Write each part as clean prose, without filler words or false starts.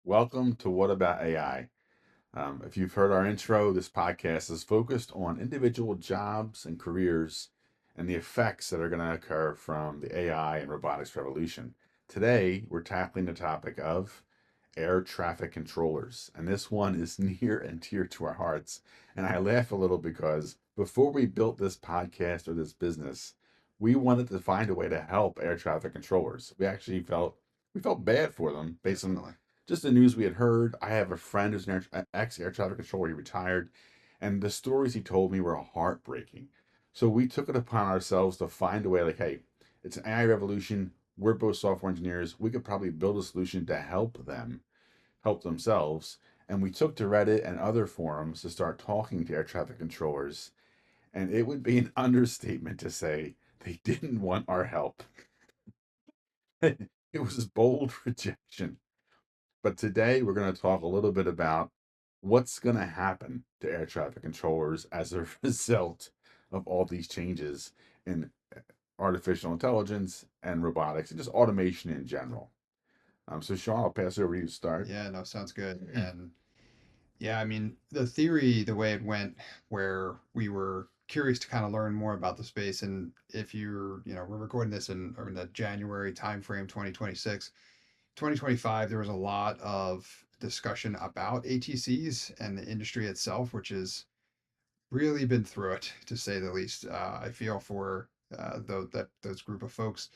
Welcome to What About AI? If you've heard our intro, this podcast is focused on individual jobs and careers and the effects that are going to occur from the AI and robotics revolution. Today, we're tackling the topic of air traffic controllers, and this one is near and dear to our hearts. And I laugh a little because before we built this podcast or this business, we wanted to find a way to help air traffic controllers. We felt bad for them based on Definitely. just the news we had heard. I have a friend who's an ex air traffic controller. He retired, and the stories he told me were heartbreaking. So we took it upon ourselves to find a way like, hey, it's an AI revolution. We're both software engineers. We could probably build a solution to help them help themselves. And we took to Reddit and other forums to start talking to air traffic controllers. And it would be an understatement to say they didn't want our help. It was bold rejection. But today we're going to talk a little bit about what's going to happen to air traffic controllers as a result of all these changes in artificial intelligence and robotics and just automation in general. So, Sean, I'll pass it over to you to start. Yeah, no, sounds good. And yeah, I mean, the theory, the way it went, where we were curious to kind of learn more about the space. And if we're recording this in the January timeframe, 2026, 2025, there was a lot of discussion about ATCs and the industry itself, which has really been through it, to say the least. I feel for those group of folks.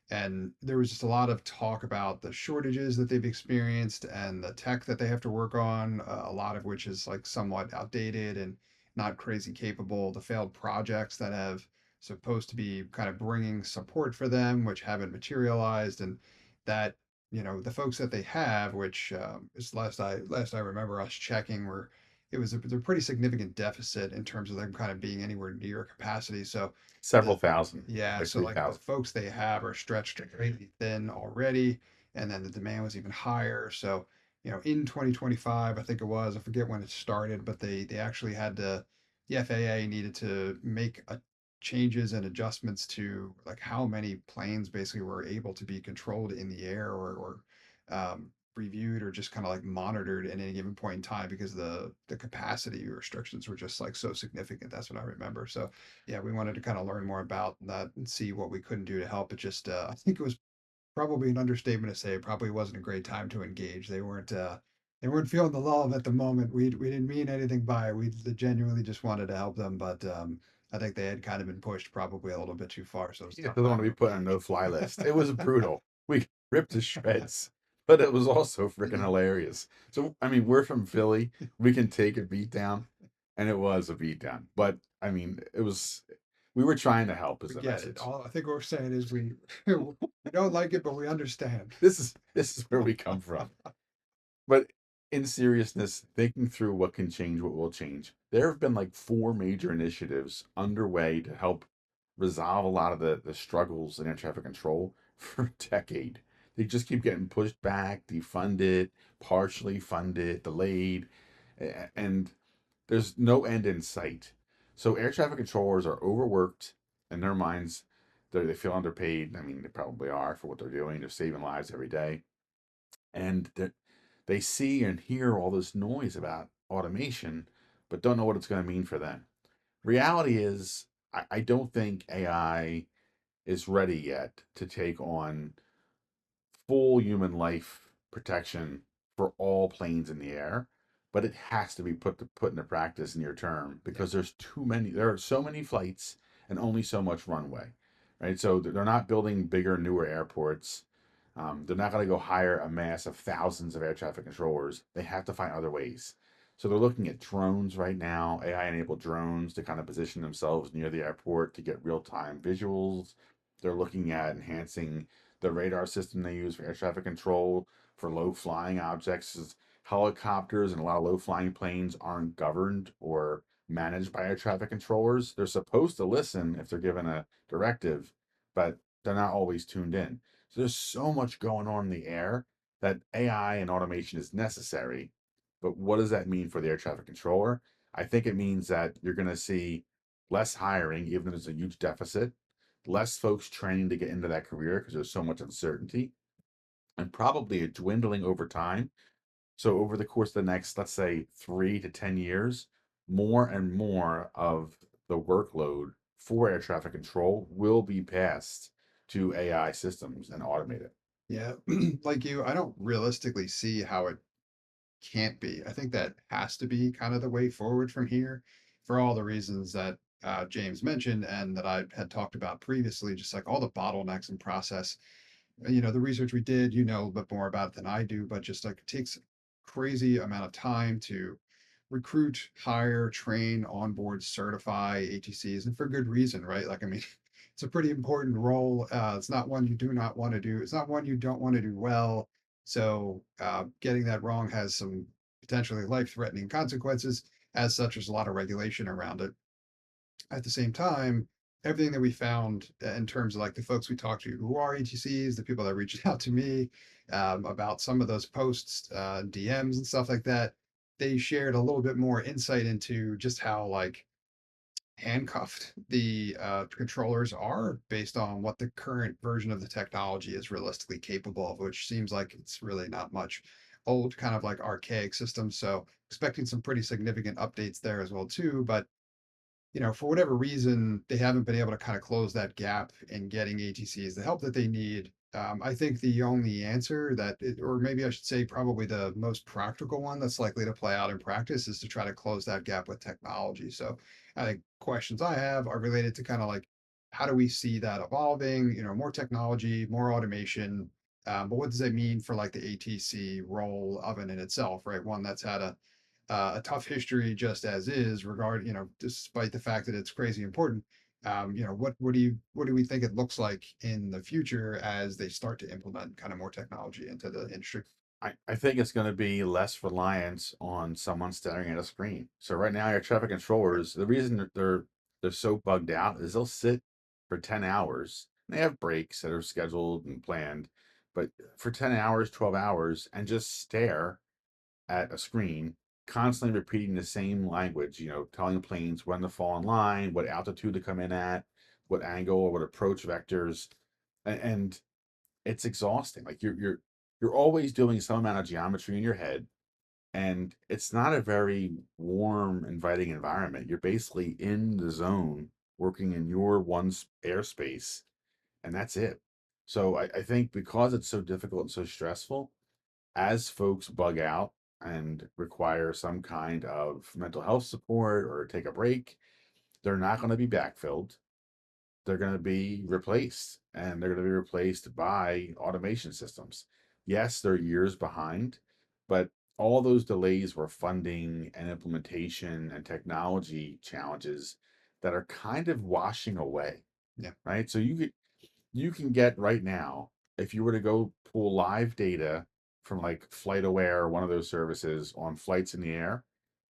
And there was just a lot of talk about the shortages that they've experienced and the tech that they have to work on, a lot of which is like somewhat outdated and not crazy capable. The failed projects that have supposed to be kind of bringing support for them, which haven't materialized, and that the folks that they have, which is last I remember us checking, were it was they're pretty significant deficit in terms of them kind of being anywhere near capacity. So Several the thousand, yeah, like so like the 3,000. folks they have are stretched greatly thin already, and then the demand was even higher. So, in 2025, I think it was, I forget when it started, but they actually had to, the FAA needed to make changes and adjustments to like how many planes basically were able to be controlled in the air or reviewed or just kind of like monitored at any given point in time because the capacity restrictions were just like so significant. That's what I remember. So yeah, we wanted to kind of learn more about that and see what we couldn't do to help. It just, I think it was probably an understatement to say it probably wasn't a great time to engage. They weren't feeling the love at the moment. We didn't mean anything by it. We genuinely just wanted to help them, but I think they had kind of been pushed probably a little bit too far. So it was a He tough doesn't want time to to be put on a engage. no-fly list. It was brutal. We ripped to shreds, but it was also freaking hilarious. So, I mean, we're from Philly. We can take a beat down, and it was a beat down. But I mean, we were trying to help is We the get it. message. All I think what we're saying is we don't like it, but we understand. This is where we come from. But in seriousness, thinking through what can change, what will change, there have been like four major initiatives underway to help resolve a lot of the struggles in air traffic control for a decade. They just keep getting pushed back, defunded, partially funded, delayed, and there's no end in sight. So air traffic controllers are overworked in their minds. They feel underpaid. I mean, they probably are for what they're doing. They're saving lives every day. And they see and hear all this noise about automation, but don't know what it's going to mean for them. Reality is, I don't think AI is ready yet to take on full human life protection for all planes in the air, but it has to be put into practice near term Yeah. because there are so many flights and only so much runway, right? So they're not building bigger, newer airports. They're not going to go hire a mass of thousands of air traffic controllers. They have to find other ways. So they're looking at drones right now, AI-enabled drones to kind of position themselves near the airport to get real-time visuals. They're looking at enhancing the radar system they use for air traffic control for low flying objects. Helicopters and a lot of low flying planes aren't governed or managed by air traffic controllers. They're supposed to listen if they're given a directive, but they're not always tuned in. So there's so much going on in the air that AI and automation is necessary. But what does that mean for the air traffic controller? I think it means that you're going to see less hiring, even if there's a huge deficit, less folks training to get into that career because there's so much uncertainty, and probably a dwindling over time So over the course of the next, let's say, 3 to 10 years, more and more of the workload for air traffic control will be passed to AI systems and automated. Yeah, like you, I don't realistically see how it can't be. I think that has to be kind of the way forward from here for all the reasons that James mentioned and that I had talked about previously, just like all the bottlenecks in process. The research we did, you know a bit more about it than I do, but just like it takes crazy amount of time to recruit, hire, train, onboard, certify ATCs, and for good reason, right? Like, I mean, it's a pretty important role. It's not one you do not want to do. It's not one you don't want to do well. So getting that wrong has some potentially life-threatening consequences. As such, there's a lot of regulation around it. At the same time, everything that we found in terms of like the folks we talked to who are ETCs, the people that reached out to me about some of those posts, DMs and stuff like that, they shared a little bit more insight into just how like handcuffed the controllers are based on what the current version of the technology is realistically capable of, which seems like it's really not much old, kind of like archaic systems. So expecting some pretty significant updates there as well too. But for whatever reason, they haven't been able to kind of close that gap in getting ATCs the help that they need. I think the only answer or maybe I should say, probably the most practical one that's likely to play out in practice is to try to close that gap with technology. So I think questions I have are related to kind of like, how do we see that evolving? More technology, more automation. But what does that mean for like the ATC role of it in itself, right? One that's had a tough history just as is despite the fact that it's crazy important. What do we think it looks like in the future as they start to implement kind of more technology into the industry? I think it's going to be less reliance on someone staring at a screen. So right now, your traffic controllers, the reason that they're so bugged out is they'll sit for 10 hours. They have breaks that are scheduled and planned, but for 10 hours, 12 hours, and just stare at a screen, constantly repeating the same language, telling planes when to fall in line, what altitude to come in at, what angle or what approach vectors. And it's exhausting. Like you're always doing some amount of geometry in your head, and it's not a very warm, inviting environment. You're basically in the zone, working in your airspace, and that's it. So I think because it's so difficult and so stressful, as folks bug out and require some kind of mental health support or take a break, they're not going to be backfilled. They're going to be replaced, and they're going to be replaced by automation systems. Yes, they're years behind, but all those delays were funding and implementation and technology challenges that are kind of washing away, Yeah. right? So you can get right now, if you were to go pull live data from like FlightAware or one of those services on flights in the air,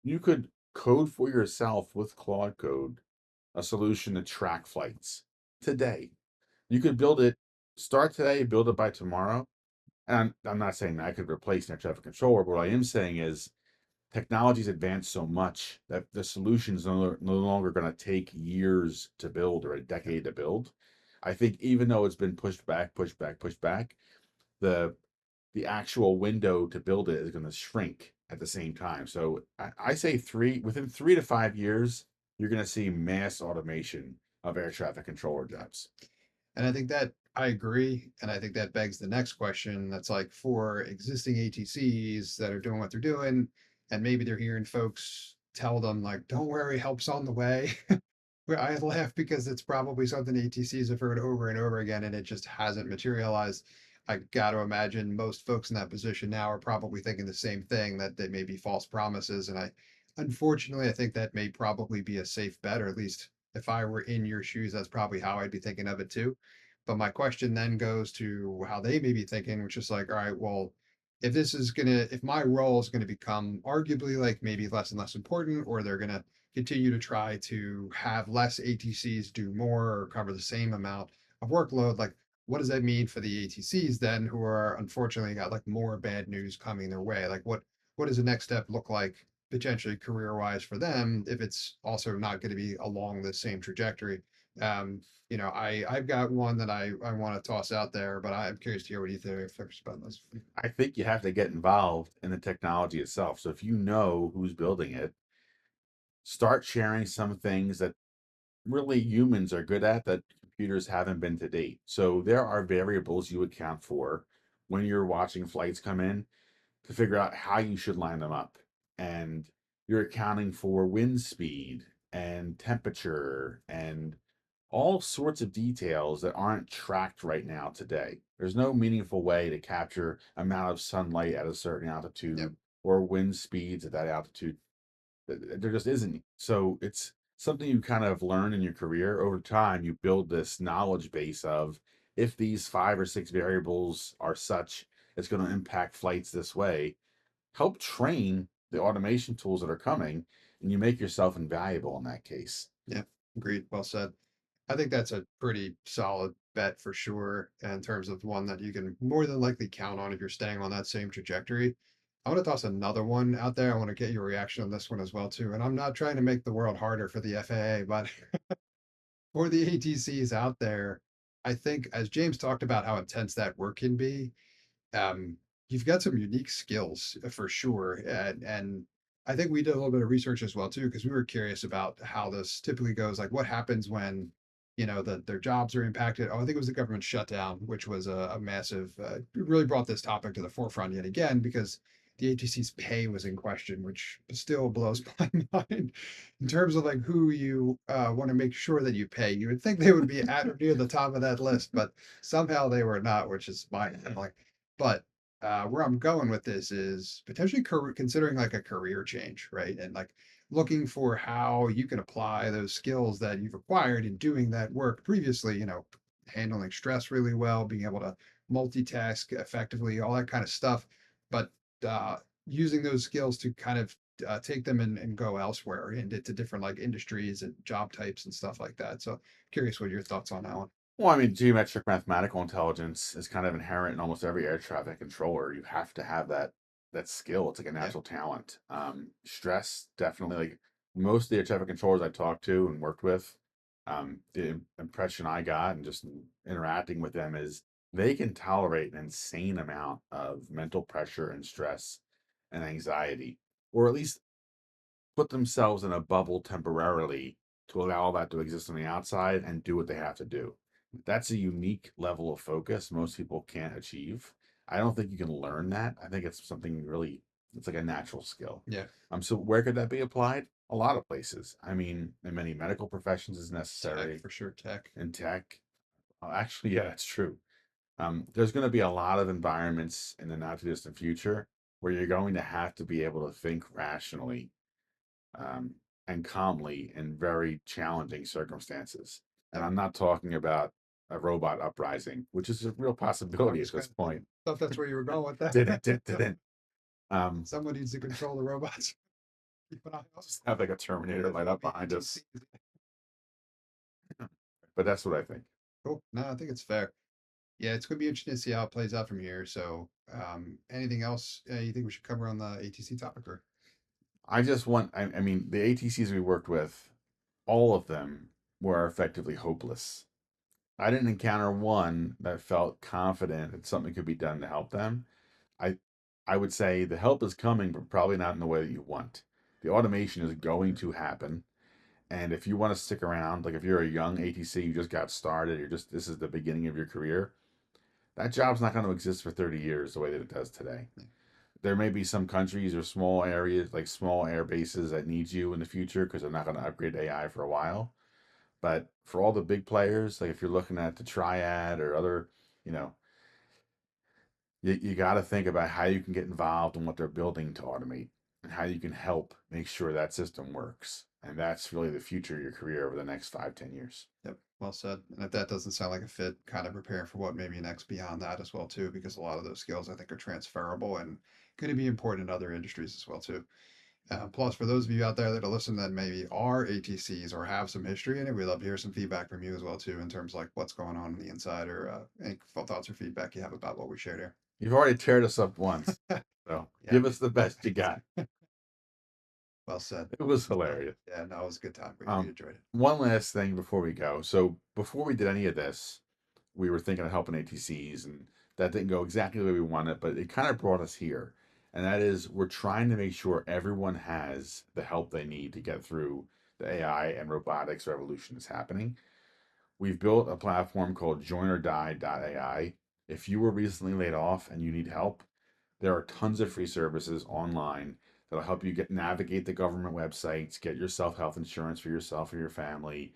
you could code for yourself with Claude Code a solution to track flights today. You could build it, start today, build it by tomorrow. And I'm not saying that I could replace an air traffic controller, but what I am saying is technology's advanced so much that the solution's no longer going to take years to build or a Yeah. decade to build. I think even though it's been pushed back, pushed back, pushed back, the the actual window to build it is going to shrink at the same time. So I say within 3 to 5 years, you're going to see mass automation of air traffic controller Yeah. jobs. And I think that I agree. And I think that begs the next question that's like for existing ATCs that are doing what they're doing, and maybe they're hearing folks tell them, like, don't worry, help's on the way. Where I laugh because it's probably something ATCs have heard over and over again and it just hasn't materialized. I got to imagine most folks in that position now are probably thinking the same thing, that they may be false promises. And unfortunately, I think that may probably be a safe bet, or at least if I were in your shoes, that's probably how I'd be thinking of it too. But my question then goes to how they may be thinking, which is like, all right, well, if my role is gonna become arguably like maybe less and less important, or they're gonna continue to try to have less ATCs do more or cover the same amount of workload, like what does that mean for the ATCs then, who are unfortunately got like more bad news coming their way? Like what does the next step look like potentially career wise for them if it's also not going to be along the same trajectory? Um, I've got one that I want to toss out there, but I'm curious to hear what you think first about this. I think you have to get involved in the technology itself. So if you know who's building it, start sharing some things that really humans are good at that computers haven't been to date. So there are variables you account for when you're watching flights come in to figure out how you should line them up. And you're accounting for wind speed and temperature and all sorts of details that aren't tracked right now today. There's no meaningful way to capture amount of sunlight at a certain Yep. altitude or wind speeds at that altitude. There just isn't. So it's something you kind of learn in your career over time. You build this knowledge base of if these 5 or 6 variables are such, it's going to impact flights this way. Help train the automation tools that are coming, and you make yourself invaluable in that case. Yeah. Agreed. Well said. I think that's a pretty solid bet for sure in terms of one that you can more than likely count on if you're staying on that same trajectory. I want to toss another one out there. I want to get your reaction on this one as well too. And I'm not trying to make the world harder for the FAA, but for the ATCs out there, I think as James talked about how intense that work can be, um, you've got some unique skills for sure. And I think we did a little bit of research as well too, because we were curious about how this typically goes. Like what happens when, their jobs are impacted. Oh, I think it was the government shutdown, which was a massive, really brought this topic to the forefront yet again, because the ATC's pay was in question, which still blows my mind in terms of like who you want to make sure that you pay. You would think they would be at or near the top of that list, but somehow they were not, which is mind. But where I'm going with this is potentially considering like a career change, right? And like looking for how you can apply those skills that you've acquired in doing that work previously, handling stress really well, being able to multitask effectively, all that kind of stuff. But uh, using those skills to kind of take them and go elsewhere into different like industries and job types and stuff like that. So curious what your thoughts on that one. Well, I mean, geometric mathematical intelligence is kind of inherent in almost every air traffic controller. You have to have that skill. It's like a Yeah. natural talent. Stress definitely. Like most of the air traffic controllers I talked to and worked with, the impression I got and just interacting with them is they can tolerate an insane amount of mental pressure and stress and anxiety, or at least put themselves in a bubble temporarily to allow that to exist on the outside and do what they have to do. That's a unique level of focus most people can't achieve. I don't think you can learn that. I think it's something really, it's like a natural skill. Yeah. So where could that be applied? A lot of places. I mean, in many medical professions is Tech necessary. for sure. Tech. In tech, actually, yeah, it's true. There's going to be a lot of environments in the not too distant future where you're going to have to be able to think rationally um, and calmly in very challenging circumstances. And Yep. I'm not talking about a robot uprising, which is a real I possibility was at just this gonna say, point. thought that's where you were going with that. Didn't. Um, Someone needs to control the robots. Keep an eye on just have like a Terminator light up behind us. ATCs. But that's what I think. Cool. No, I think it's fair. Yeah, it's gonna be interesting to see how it plays out from here. So, anything else you think we should cover on the ATC topic, or I mean, the ATCs we worked with, all of them were effectively hopeless. I didn't encounter one that felt confident that something could be done to help them. I I would say the help is coming, but probably not in the way that you want. The automation is going to happen, and if you want to stick around, like if you're a young ATC, you just got started, you're just this is the beginning of your career, that job's not going to exist for 30 years the way that it does today. There may be some countries or small areas, like small air bases, that need you in the future because they're not going to upgrade AI for a while. But for all the big players, like if you're looking at the Triad or other, you know, you got to think about how you can get involved in what they're building to automate and how you can help make sure that system works. And that's really the future of your career over the next 5, 10 years. yep, well said. And if that doesn't sound like a fit, kind of prepare for what maybe next beyond that as well too, because a lot of those skills I think are transferable and going to be important in other industries as well too. Plus, for those of you out there that are listening that maybe are ATCs or have some history in it, we'd love to hear some feedback from you as well too, in terms of like what's going on the inside or any thoughts or feedback you have about what we shared here. You've already teared us up once, so Yeah, give us the best you got. Well said. It was So, hilarious. yeah, no, it was a good time. We Um, enjoyed it. one last thing before we go. So before we did any of this, we were thinking of helping ATCs, and that didn't go exactly the way we wanted, but it kind of brought us here. And that is, we're trying to make sure everyone has the help they need to get through the AI and robotics revolution that's happening. We've built a platform called joinorDie.ai. If you were recently laid off and you need help, there are tons of free services online that'll help you get navigate the government websites, get yourself health insurance for yourself or your family,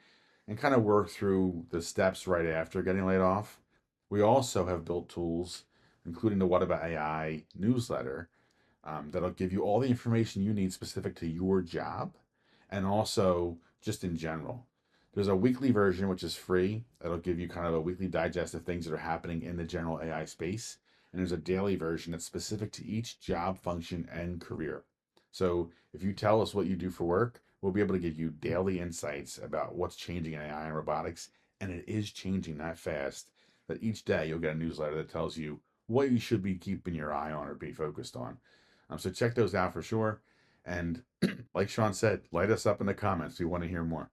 and kind of work through the steps right after getting laid off. We also have built tools, including the What About AI newsletter, that'll give you all the information you need specific to your job and also just in general. There's a weekly version, which is free. That'll give you kind of a weekly digest of things that are happening in the general AI space. And there's a daily version that's specific to each job, function, and career. So if you tell us what you do for work, we'll be able to give you daily insights about what's changing in AI and robotics. And it is changing that fast that each day you'll get a newsletter that tells you what you should be keeping your eye on or be focused on. So check those out for sure. And like Sean said, light us up in the comments. We want to hear more.